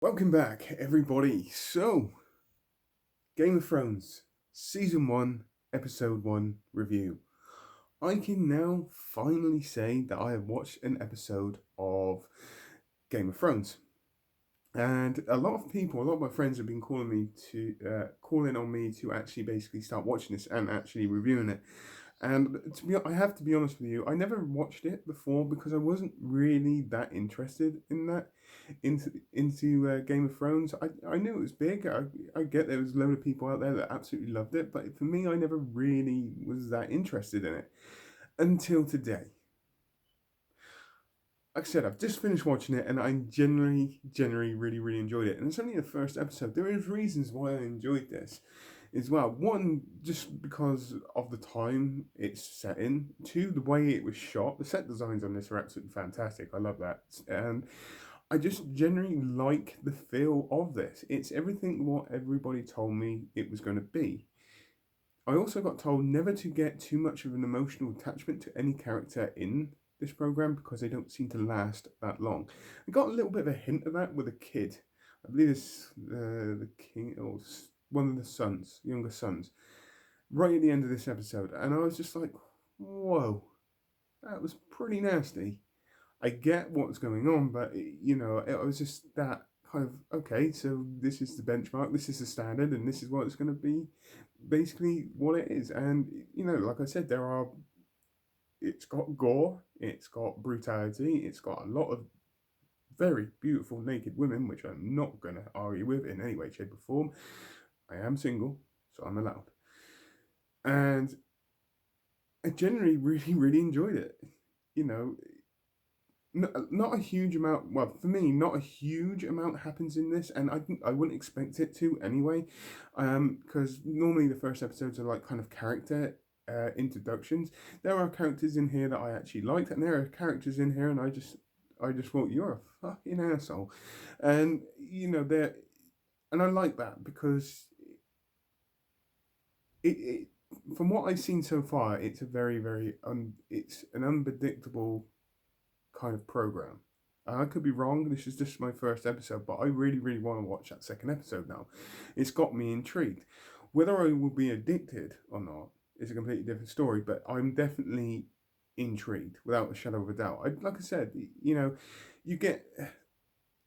Welcome back, everybody. So, Game of Thrones, Season 1, Episode 1 review. I can now finally say that I have watched an episode of Game of Thrones. And a lot of people, a lot of my friends have been calling on me to actually basically start watching this and actually reviewing it. And I have to be honest with you, I never watched it before because I wasn't really that interested in that into Game of Thrones. I knew it was big. I get there was a load of people out there that absolutely loved it, but for me, I never really was that interested in it until today. Like I said, I've just finished watching it, and I generally, really enjoyed it. And it's only the first episode. There is reasons why I enjoyed this as well. One, just because of the time it's set in. Two, the way it was shot. The set designs on this are absolutely fantastic. I love that. And I just generally like the feel of this. It's everything what everybody told me it was going to be. I also got told never to get too much of an emotional attachment to any character in this program because they don't seem to last that long. I got a little bit of a hint of that with a kid. I believe it's the king or one of the sons, younger sons, right at the end of this episode, and I was just like, "Whoa, that was pretty nasty." I get what's going on, but it was just that kind of okay. So this is the benchmark, this is the standard, and this is what it's going to be. Basically, what it is, and like I said, it's got gore, it's got brutality, it's got a lot of very beautiful naked women, which I'm not going to argue with in any way, shape, or form. I am single, so I'm allowed, and I generally really enjoyed it. You know, not a huge amount. Well, for me, not a huge amount happens in this, and I wouldn't expect it to anyway, because normally the first episodes are like kind of character introductions. There are characters in here that I actually liked, and there are characters in here, and I just thought you're a fucking asshole, and there, and I like that because it from what I've seen so far, it's a it's an unpredictable kind of program. I could be wrong. This is just my first episode, but I really want to watch that second episode now. It's got me intrigued. Whether I will be addicted or not is a completely different story, but I'm definitely intrigued without a shadow of a doubt. Like I said, you get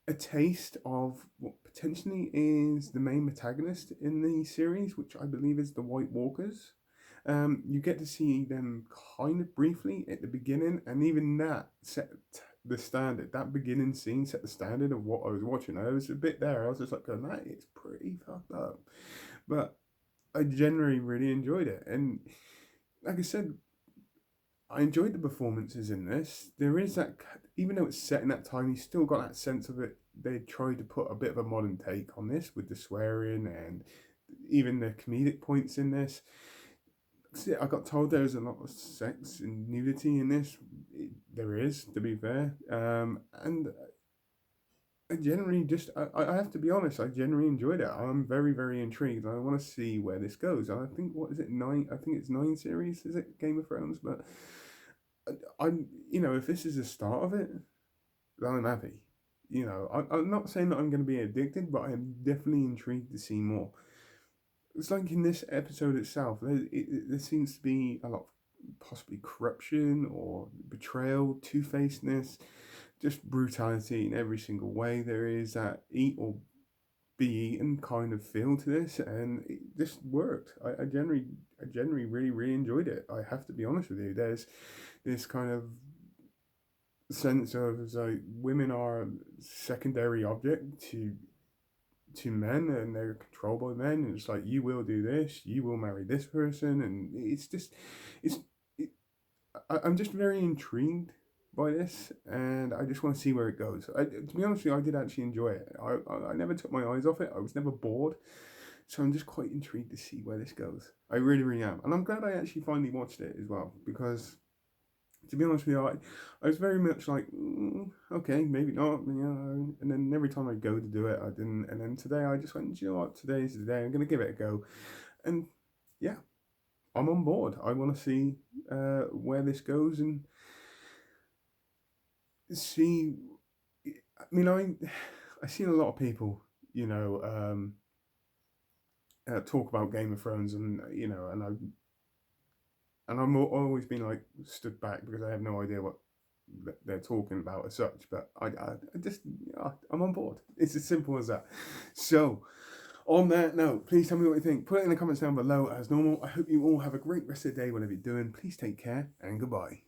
a taste of what potentially is the main protagonist in the series, which I believe is the White Walkers. You get to see them kind of briefly at the beginning, and even that set the standard. That beginning scene set the standard of what I was watching. I was a bit there. I was just like, going, that is pretty fucked up. But I generally really enjoyed it. And like I said, I enjoyed the performances in this. There is that, even though it's set in that time, you still got that sense of it. They tried to put a bit of a modern take on this with the swearing and even the comedic points in this. See, I got told there's a lot of sex and nudity in this. There is, to be fair. And I generally I have to be honest, I generally enjoyed it. I'm very intrigued. I want to see where this goes. I think, what is it, nine? I think it's nine series, is it, Game of Thrones? But if this is the start of it, then I'm happy. I'm not saying that I'm going to be addicted, but I am definitely intrigued to see more. It's like in this episode itself, there seems to be a lot of possibly corruption or betrayal, two-facedness, just brutality in every single way. There is that eat or be eaten kind of feel to this, and it just worked. I generally really enjoyed it. I have to be honest with you. There's this kind of sense of like women are a secondary object to men, and they're controlled by men, and it's like, you will do this, you will marry this person, and it's just it's it, I'm just very intrigued by this, and I just want to see where it goes. To be honest with you, I did actually enjoy it. I never took my eyes off it. I was never bored, so I'm just quite intrigued to see where this goes. I really am, and I'm glad I actually finally watched it as well, because to be honest with you, I was very much like, okay, maybe not, and then every time I go to do it, I didn't. And then today I just went, you know what, today's the day, I'm going to give it a go. And yeah, I'm on board. I want to see where this goes and see. I mean, I've seen a lot of people, you know, talk about Game of Thrones, and you know, and I'm always been like stood back because I have no idea what they're talking about as such. But I just I'm on board. It's as simple as that. So on that note, please tell me what you think. Put it in the comments down below as normal. I hope you all have a great rest of the day, whatever you're doing. Please take care and goodbye.